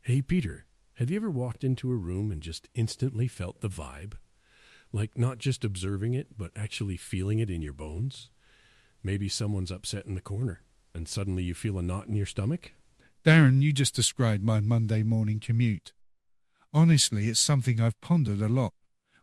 Hey, Peter, have you ever walked into a room and just instantly felt the vibe? Like not just observing it, but actually feeling it in your bones? Maybe someone's upset in the corner, and suddenly you feel a knot in your stomach? Darren, you just described my Monday morning commute. Honestly, it's something I've pondered a lot.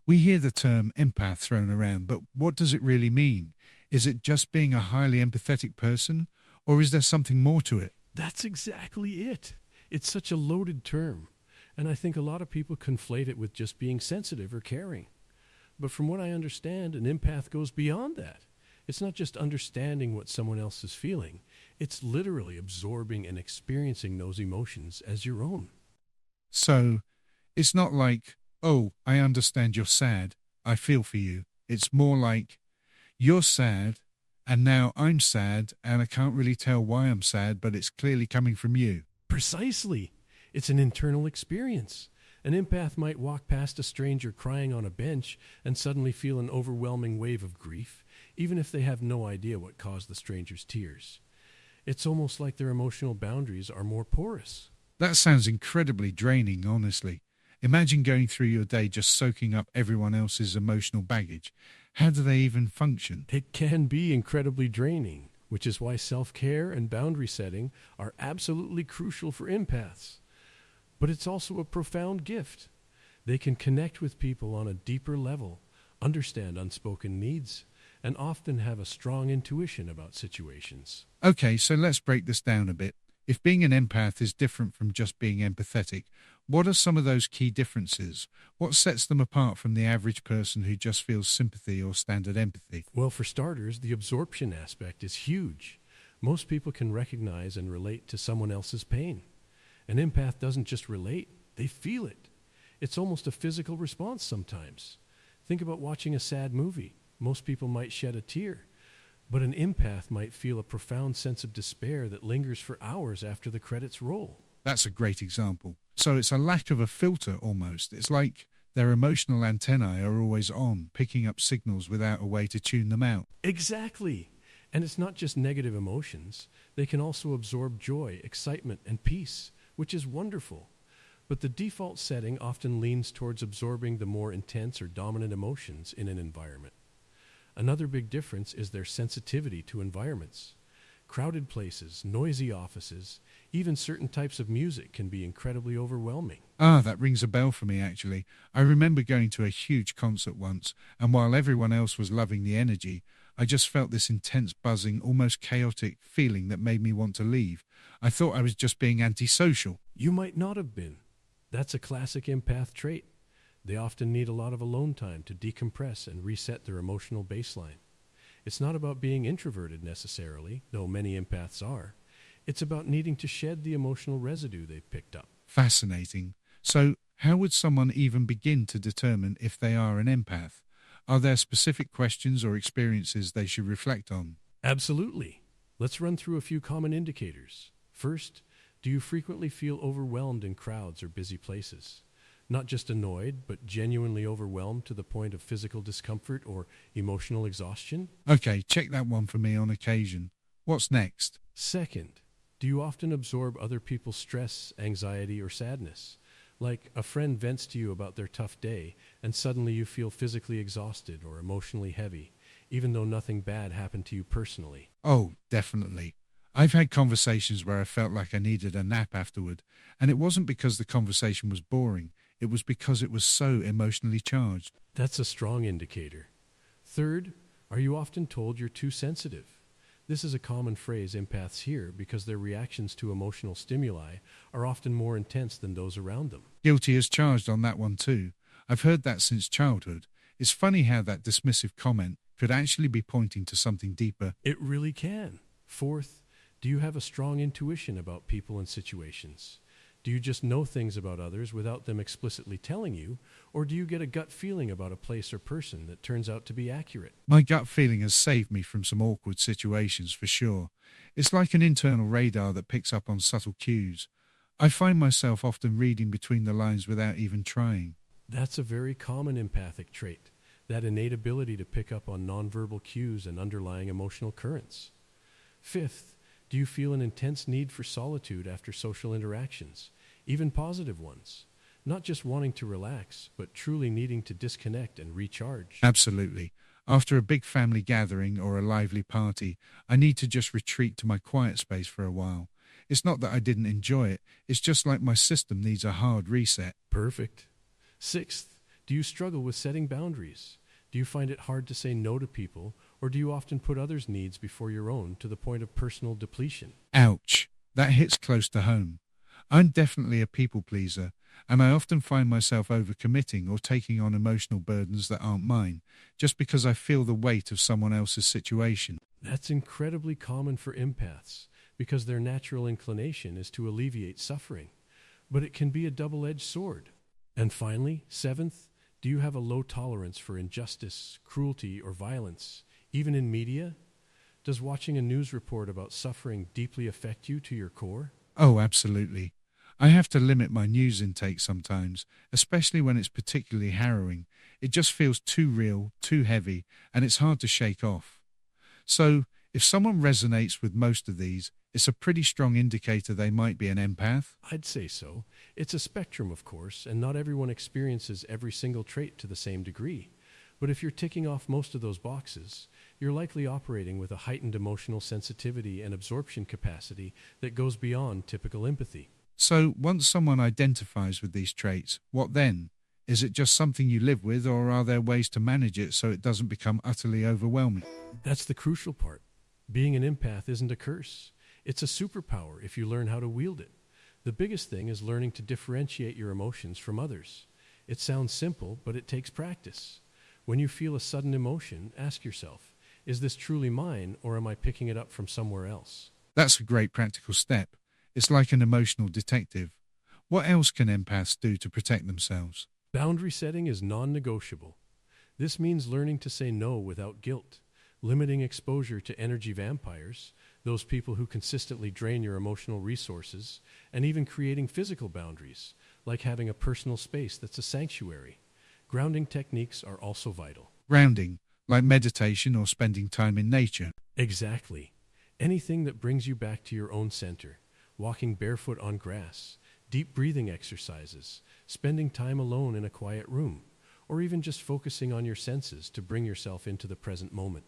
We hear the term empath thrown around, but what does it really mean? Is it just being a highly empathetic person, or is there something more to it? That's exactly it. It's such a loaded term, and I think a lot of people conflate it with just being sensitive or caring. But from what I understand, an empath goes beyond that. It's not just understanding what someone else is feeling, it's literally absorbing and experiencing those emotions as your own. So, it's not like, oh, I understand you're sad, I feel for you. It's more like, you're sad, and now I'm sad, and I can't really tell why I'm sad, but it's clearly coming from you. Precisely. It's an internal experience. An empath might walk past a stranger crying on a bench and suddenly feel an overwhelming wave of grief, even if they have no idea what caused the stranger's tears. It's almost like their emotional boundaries are more porous. That sounds incredibly draining, honestly. Imagine going through your day just soaking up everyone else's emotional baggage. How do they even function? It can be incredibly draining, which is why self-care and boundary setting are absolutely crucial for empaths. But it's also a profound gift. They can connect with people on a deeper level, understand unspoken needs, and often have a strong intuition about situations. Okay, so let's break this down a bit. If being an empath is different from just being empathetic, what are some of those key differences? What sets them apart from the average person who just feels sympathy or standard empathy? Well, for starters, the absorption aspect is huge. Most people can recognize and relate to someone else's pain. An empath doesn't just relate, they feel it. It's almost a physical response sometimes. Think about watching a sad movie. Most people might shed a tear, but an empath might feel a profound sense of despair that lingers for hours after the credits roll. That's a great example. So it's a lack of a filter almost. It's like their emotional antennae are always on, picking up signals without a way to tune them out. Exactly. And it's not just negative emotions. They can also absorb joy, excitement, and peace, which is wonderful. But the default setting often leans towards absorbing the more intense or dominant emotions in an environment. Another big difference is their sensitivity to environments. Crowded places, noisy offices, even certain types of music can be incredibly overwhelming. Ah, that rings a bell for me actually. I remember going to a huge concert once, and while everyone else was loving the energy, I just felt this intense buzzing, almost chaotic feeling that made me want to leave. I thought I was just being antisocial. You might not have been. That's a classic empath trait. They often need a lot of alone time to decompress and reset their emotional baseline. It's not about being introverted necessarily, though many empaths are. It's about needing to shed the emotional residue they've picked up. Fascinating. So, how would someone even begin to determine if they are an empath? Are there specific questions or experiences they should reflect on? Absolutely. Let's run through a few common indicators. First, do you frequently feel overwhelmed in crowds or busy places? Not just annoyed, but genuinely overwhelmed to the point of physical discomfort or emotional exhaustion? Okay, check that one for me on occasion. What's next? Second, do you often absorb other people's stress, anxiety, or sadness? Like a friend vents to you about their tough day, and suddenly you feel physically exhausted or emotionally heavy, even though nothing bad happened to you personally. Oh, definitely. I've had conversations where I felt like I needed a nap afterward, and it wasn't because the conversation was boring. It was because it was so emotionally charged. That's a strong indicator. Third, are you often told you're too sensitive? This is a common phrase empaths hear because their reactions to emotional stimuli are often more intense than those around them. Guilty as charged on that one too. I've heard that since childhood. It's funny how that dismissive comment could actually be pointing to something deeper. It really can. Fourth, do you have a strong intuition about people and situations? Do you just know things about others without them explicitly telling you, or do you get a gut feeling about a place or person that turns out to be accurate? My gut feeling has saved me from some awkward situations for sure. It's like an internal radar that picks up on subtle cues. I find myself often reading between the lines without even trying. That's a very common empathic trait, that innate ability to pick up on nonverbal cues and underlying emotional currents. Fifth, do you feel an intense need for solitude after social interactions, even positive ones. Not just wanting to relax, but truly needing to disconnect and recharge. Absolutely. After a big family gathering or a lively party, I need to just retreat to my quiet space for a while. It's not that I didn't enjoy it, it's just like my system needs a hard reset. Perfect. Sixth, do you struggle with setting boundaries? Do you find it hard to say no to people, or do you often put others' needs before your own to the point of personal depletion? Ouch, that hits close to home. I'm definitely a people pleaser, and I often find myself overcommitting or taking on emotional burdens that aren't mine, just because I feel the weight of someone else's situation. That's incredibly common for empaths, because their natural inclination is to alleviate suffering. But it can be a double-edged sword. And finally, seventh, do you have a low tolerance for injustice, cruelty, or violence, even in media? Does watching a news report about suffering deeply affect you to your core? Oh, absolutely. I have to limit my news intake sometimes, especially when it's particularly harrowing. It just feels too real, too heavy, and it's hard to shake off. So, if someone resonates with most of these, it's a pretty strong indicator they might be an empath. I'd say so. It's a spectrum, of course, and not everyone experiences every single trait to the same degree. But if you're ticking off most of those boxes, you're likely operating with a heightened emotional sensitivity and absorption capacity that goes beyond typical empathy. So, once someone identifies with these traits, what then? Is it just something you live with, or are there ways to manage it so it doesn't become utterly overwhelming? That's the crucial part. Being an empath isn't a curse. It's a superpower if you learn how to wield it. The biggest thing is learning to differentiate your emotions from others. It sounds simple, but it takes practice. When you feel a sudden emotion, ask yourself, is this truly mine, or am I picking it up from somewhere else? That's a great practical step. It's like an emotional detective. What else can empaths do to protect themselves? Boundary setting is non-negotiable. This means learning to say no without guilt, limiting exposure to energy vampires, those people who consistently drain your emotional resources, and even creating physical boundaries, like having a personal space that's a sanctuary. Grounding techniques are also vital. Grounding, like meditation or spending time in nature. Exactly. Anything that brings you back to your own center. Walking barefoot on grass, deep breathing exercises, spending time alone in a quiet room, or even just focusing on your senses to bring yourself into the present moment.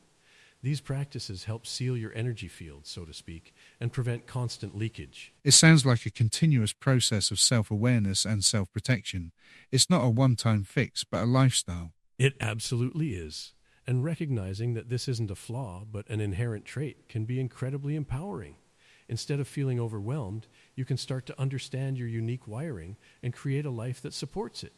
These practices help seal your energy field, so to speak, and prevent constant leakage. It sounds like a continuous process of self-awareness and self-protection. It's not a one-time fix, but a lifestyle. It absolutely is. And recognizing that this isn't a flaw, but an inherent trait, can be incredibly empowering. Instead of feeling overwhelmed, you can start to understand your unique wiring and create a life that supports it.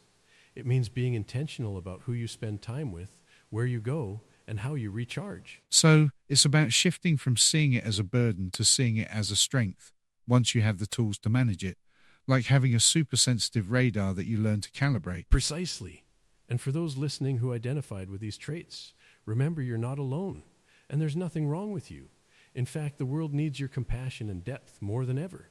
It means being intentional about who you spend time with, where you go, and how you recharge. So, it's about shifting from seeing it as a burden to seeing it as a strength, once you have the tools to manage it, like having a super sensitive radar that you learn to calibrate. Precisely. And for those listening who identified with these traits, remember you're not alone, and there's nothing wrong with you. In fact, the world needs your compassion and depth more than ever.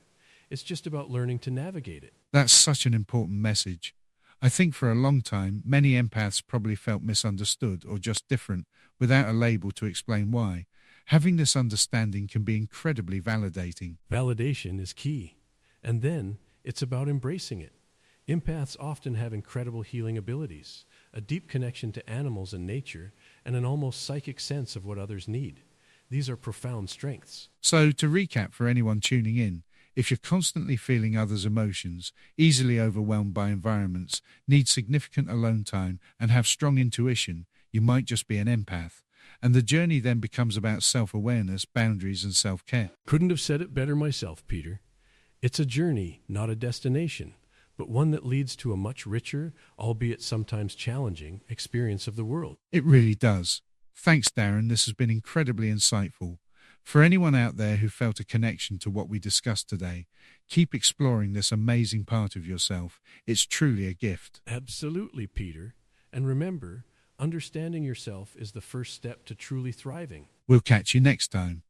It's just about learning to navigate it. That's such an important message. I think for a long time, many empaths probably felt misunderstood or just different, without a label to explain why. Having this understanding can be incredibly validating. Validation is key. And then, it's about embracing it. Empaths often have incredible healing abilities, a deep connection to animals and nature, and an almost psychic sense of what others need. These are profound strengths. So, to recap for anyone tuning in, if you're constantly feeling others' emotions, easily overwhelmed by environments, need significant alone time, and have strong intuition, you might just be an empath. And the journey then becomes about self-awareness, boundaries, and self-care. Couldn't have said it better myself, Peter. It's a journey, not a destination, but one that leads to a much richer, albeit sometimes challenging, experience of the world. It really does. Thanks, Daren. This has been incredibly insightful. For anyone out there who felt a connection to what we discussed today, keep exploring this amazing part of yourself. It's truly a gift. Absolutely, Peter. And remember, understanding yourself is the first step to truly thriving. We'll catch you next time.